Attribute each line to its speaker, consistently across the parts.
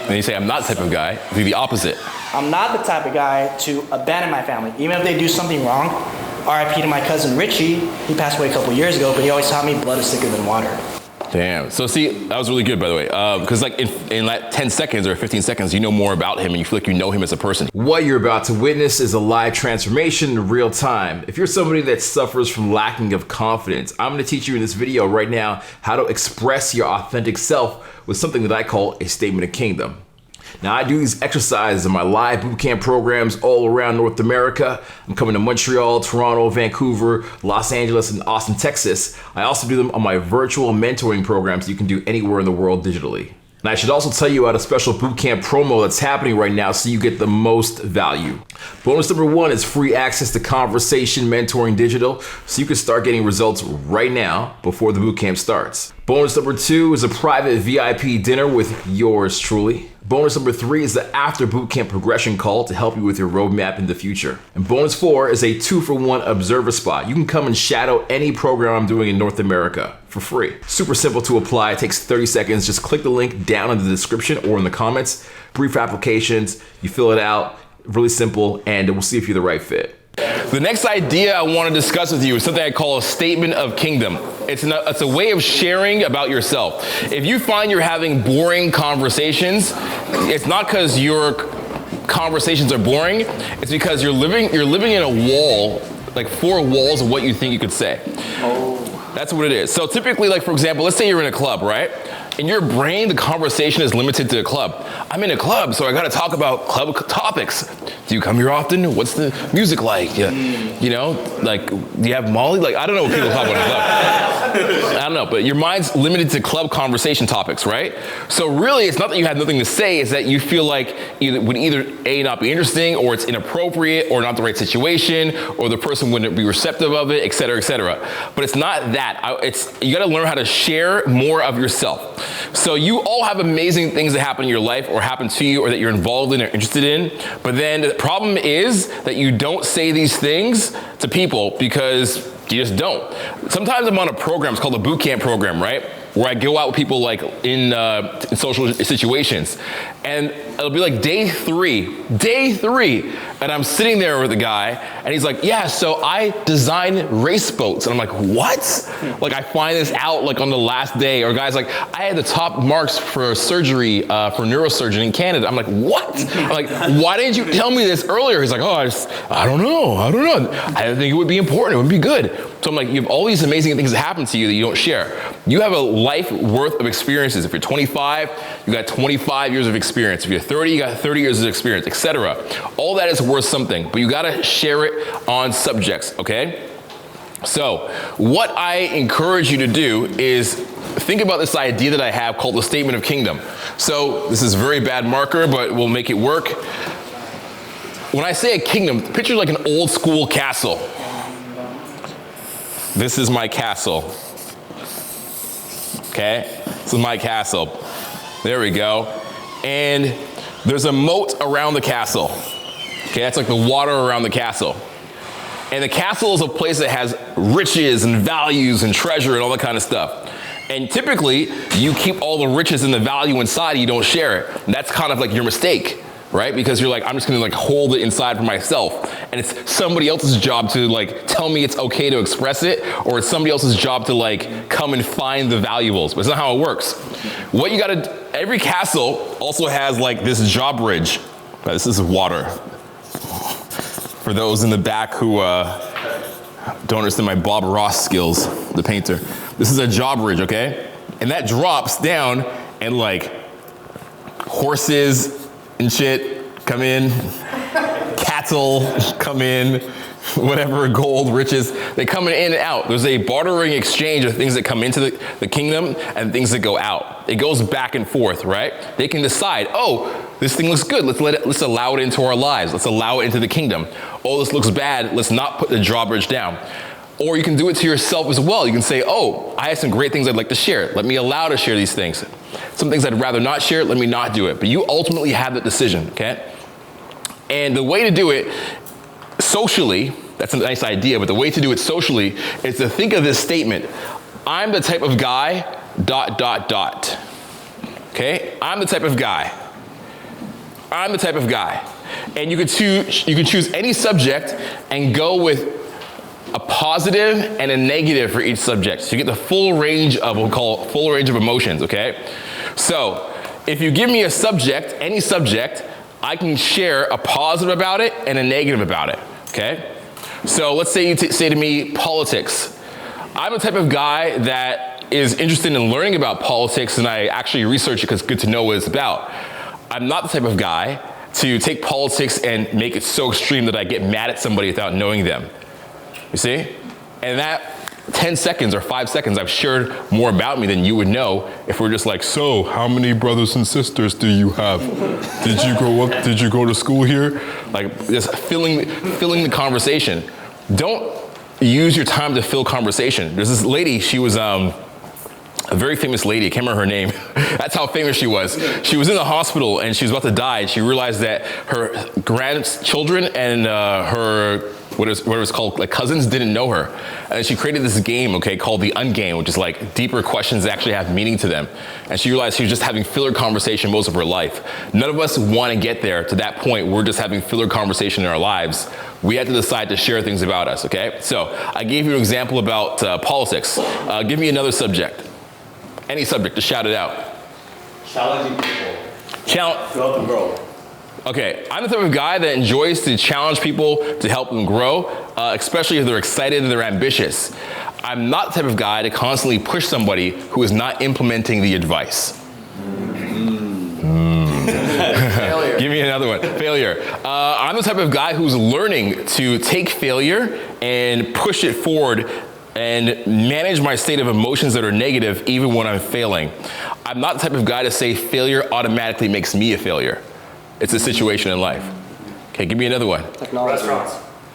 Speaker 1: And you say, I'm not the type of guy, do the opposite.
Speaker 2: I'm not the type of guy to abandon my family. Even if they do something wrong, RIP to my cousin Richie, he passed away a couple years ago, but he always taught me blood is thicker than water.
Speaker 1: Damn. So see, that was really good, by the way. Because like in like 10 seconds or 15 seconds, you know more about him and you feel like you know him as a person.
Speaker 3: What you're about to witness is a live transformation in real time. If you're somebody that suffers from lacking of confidence, I'm going to teach you in this video right now how to express your authentic self with something that I call a statement of kingdom. Now, I do these exercises in my live bootcamp programs all around North America. I'm coming to Montreal, Toronto, Vancouver, Los Angeles, and Austin, Texas. I also do them on my virtual mentoring programs you can do anywhere in the world digitally. And I should also tell you about a special bootcamp promo that's happening right now so you get the most value. Bonus number 1 is free access to Conversation Mentoring Digital so you can start getting results right now before the bootcamp starts. Bonus number 2 is a private VIP dinner with yours truly. Bonus number 3 is the after bootcamp progression call to help you with your roadmap in the future. And bonus 4 is a 2-for-1 observer spot. You can come and shadow any program I'm doing in North America for free. Super simple to apply. It takes 30 seconds. Just click the link down in the description or in the comments. Brief applications. You fill it out. Really simple, and we'll see if you're the right fit.
Speaker 1: The next idea I want to discuss with you is something I call a statement of kingdom. It's a way of sharing about yourself. If you find you're having boring conversations, it's not because your conversations are boring. It's because you're living in a wall, like 4 walls of what you think you could say. Oh. That's what it is. So typically, like for example, let's say you're in a club, right? In your brain, the conversation is limited to a club. I'm in a club, so I gotta talk about club topics. Do you come here often? What's the music like? You know, like, do you have Molly? Like, I don't know what people talk about in a club. I don't know, but your mind's limited to club conversation topics, right? So really, it's not that you have nothing to say, it's that you feel like it would either A, not be interesting, or it's inappropriate, or not the right situation, or the person wouldn't be receptive of it, et cetera, et cetera. But it's not that. You gotta learn how to share more of yourself. So you all have amazing things that happen in your life or happen to you or that you're involved in or interested in, but then the problem is that you don't say these things to people because you just don't. Sometimes I'm on a program, it's called a bootcamp program, right? Where I go out with people like in social situations. And it'll be like day three, and I'm sitting there with a guy, and he's like, yeah, so I design race boats. And I'm like, what? Like I find this out like on the last day, or guys like, I had the top marks for surgery, for neurosurgeon in Canada. I'm like, what? I'm like, why didn't you tell me this earlier? He's like, oh, I don't know. I didn't think it would be important, it would be good. So I'm like, you have all these amazing things that happen to you that you don't share. You have a life worth of experiences. If you're 25, you got 25 years of experience. If you're 30, you got 30 years of experience, etc. All that is worth something, but you gotta share it on subjects, okay? So what I encourage you to do is think about this idea that I have called the statement of kingdom. So this is a very bad marker, but we'll make it work. When I say a kingdom, picture like an old school castle. This is my castle. Okay, this is my castle. There we go. And there's a moat around the castle. Okay, that's like the water around the castle. And the castle is a place that has riches and values and treasure and all that kind of stuff. And typically, you keep all the riches and the value inside, you don't share it. And that's kind of like your mistake, right? Because you're like, I'm just gonna like hold it inside for myself. And it's somebody else's job to like tell me it's okay to express it, or it's somebody else's job to like come and find the valuables. But it's not how it works. What you gotta, every castle also has like this drawbridge. This is water. For those in the back who don't understand my Bob Ross skills, the painter. This is a drawbridge, okay? And that drops down and like horses and shit come in, cattle come in, whatever, gold, riches, they come in and out. There's a bartering exchange of things that come into the kingdom and things that go out. It goes back and forth, right? They can decide, oh, this thing looks good, let's allow it into our lives. Let's allow it into the kingdom. Oh, this looks bad, let's not put the drawbridge down. Or you can do it to yourself as well. You can say, oh, I have some great things I'd like to share. Let me allow to share these things. Some things I'd rather not share, let me not do it. But you ultimately have that decision, okay? And the way to do it socially, that's a nice idea, but the way to do it socially is to think of this statement. I'm the type of guy, ... Okay? I'm the type of guy. I'm the type of guy, and you could choose any subject and go with a positive and a negative for each subject. So you get the full range of, we'll call it full range of emotions, okay? So if you give me a subject, any subject, I can share a positive about it and a negative about it, okay? So let's say you say to me, politics. I'm the type of guy that is interested in learning about politics, and I actually research it because it's good to know what it's about. I'm not the type of guy to take politics and make it so extreme that I get mad at somebody without knowing them. You see? And that 10 seconds or 5 seconds, I've shared more about me than you would know if we're just like, so how many brothers and sisters do you have? Did you grow up? Did you go to school here? Like just filling the conversation. Don't use your time to fill conversation. There's this lady, she was a very famous lady, I can't remember her name. That's how famous she was. She was in the hospital and she was about to die, and she realized that her grandchildren and her, what it was called, like cousins, didn't know her. And she created this game, okay, called the Ungame, which is like deeper questions that actually have meaning to them. And she realized she was just having filler conversation most of her life. None of us want to get there to that point. We're just having filler conversation in our lives. We have to decide to share things about us, okay? So I gave you an example about politics. Give me another subject. Any subject, just shout it out.
Speaker 4: Challenging people throughout the world.
Speaker 1: Okay, I'm the type of guy that enjoys to challenge people to help them grow, especially if they're excited and they're ambitious. I'm not the type of guy to constantly push somebody who is not implementing the advice. Give me another one. Failure. I'm the type of guy who's learning to take failure and push it forward and manage my state of emotions that are negative even when I'm failing. I'm not the type of guy to say failure automatically makes me a failure. It's a situation in life. Okay, give me another one.
Speaker 2: Technology.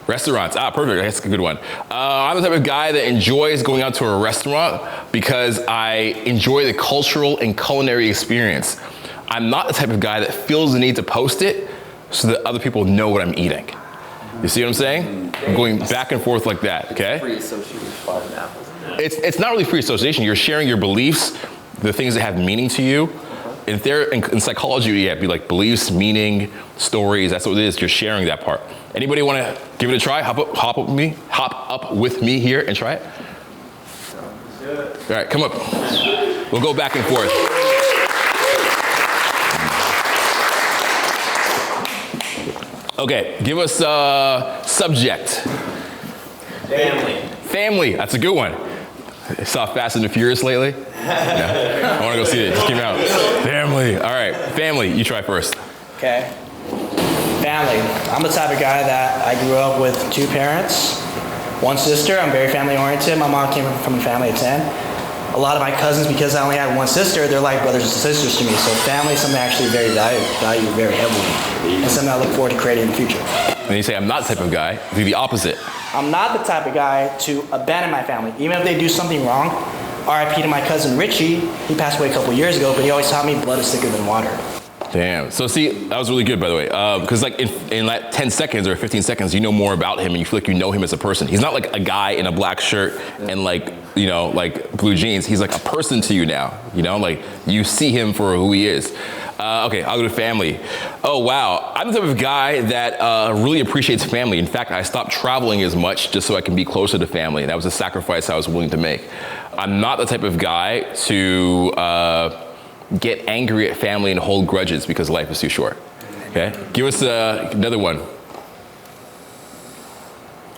Speaker 1: Restaurants, perfect, that's a good one. I'm the type of guy that enjoys going out to a restaurant because I enjoy the cultural and culinary experience. I'm not the type of guy that feels the need to post it so that other people know what I'm eating. You see what I'm saying? I'm going back and forth like that, okay?
Speaker 4: Free association now.
Speaker 1: It's not really free association. You're sharing your beliefs, the things that have meaning to you. In psychology, it'd be like beliefs, meaning, stories. That's what it is. You're sharing that part. Anybody want to give it a try? Hop up with me here and try it. All right, come up. We'll go back and forth. Okay, give us a subject. Family, that's a good one. I saw Fast and the Furious lately? Yeah. I want to go see it, just came out. Family, all right, family, you try first.
Speaker 2: Okay. Family. I'm the type of guy that I grew up with 2 parents, 1 sister. I'm very family oriented. My mom came from a family of 10. A lot of my cousins, because I only had 1 sister, they're like brothers and sisters to me. So family is something I actually very value very heavily, and something I look forward to creating in the future.
Speaker 1: And you say, I'm not the type of guy, do the opposite.
Speaker 2: I'm not the type of guy to abandon my family, even if they do something wrong. RIP to my cousin Richie. He passed away a couple years ago, but he always taught me blood is thicker than water.
Speaker 1: Damn. So see, that was really good, by the way. Because like in like 10 seconds or 15 seconds, you know more about him and you feel like you know him as a person. He's not like a guy in a black shirt and like, you know, like blue jeans. He's like a person to you now, you know, like you see him for who he is. Okay, I'll go to family. Oh, wow. I'm the type of guy that really appreciates family. In fact, I stopped traveling as much just so I can be closer to family. That was a sacrifice I was willing to make. I'm not the type of guy to get angry at family and hold grudges because life is too short. Okay? Give us another one.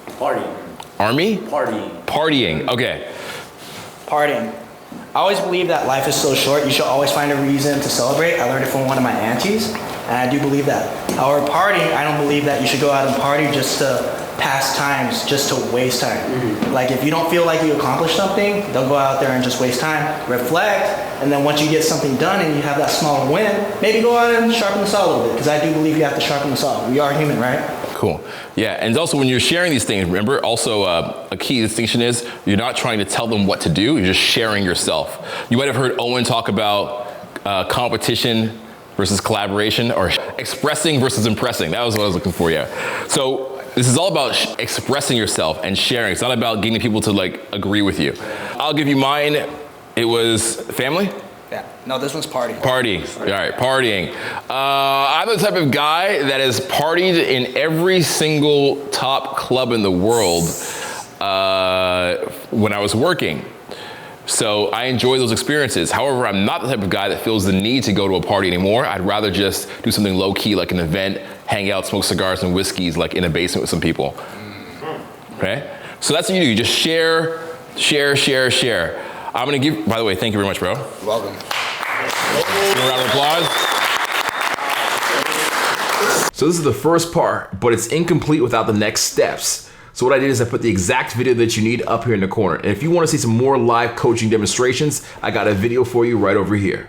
Speaker 4: Partying.
Speaker 1: Army?
Speaker 4: Partying.
Speaker 1: Partying, okay.
Speaker 2: Partying. I always believe that life is so short, you should always find a reason to celebrate. I learned it from one of my aunties, and I do believe that. However, partying, I don't believe that you should go out and party just to pass times, just to waste time. Mm-hmm. Like if you don't feel like you accomplished something, don't go out there and just waste time. Reflect, and then once you get something done and you have that small win, maybe go out and sharpen the saw a little bit, because I do believe you have to sharpen the saw. We are human, right?
Speaker 1: Cool. Yeah, and also when you're sharing these things, remember also a key distinction is you're not trying to tell them what to do, you're just sharing yourself. You might have heard Owen talk about competition versus collaboration, or expressing versus impressing. That was what I was looking for, yeah. So this is all about expressing yourself and sharing. It's not about getting people to like agree with you. I'll give you mine. It was family.
Speaker 2: Yeah. No, this one's party.
Speaker 1: Party. All right, partying. I'm the type of guy that has partied in every single top club in the world when I was working. So I enjoy those experiences. However, I'm not the type of guy that feels the need to go to a party anymore. I'd rather just do something low key, like an event, hang out, smoke cigars and whiskeys, like in a basement with some people. Okay? So that's what you do. You just share. I'm gonna give, by the way, thank you very much, bro.
Speaker 2: You're welcome.
Speaker 1: A round of applause.
Speaker 3: So this is the first part, but it's incomplete without the next steps. So what I did is I put the exact video that you need up here in the corner. And if you want to see some more live coaching demonstrations, I got a video for you right over here.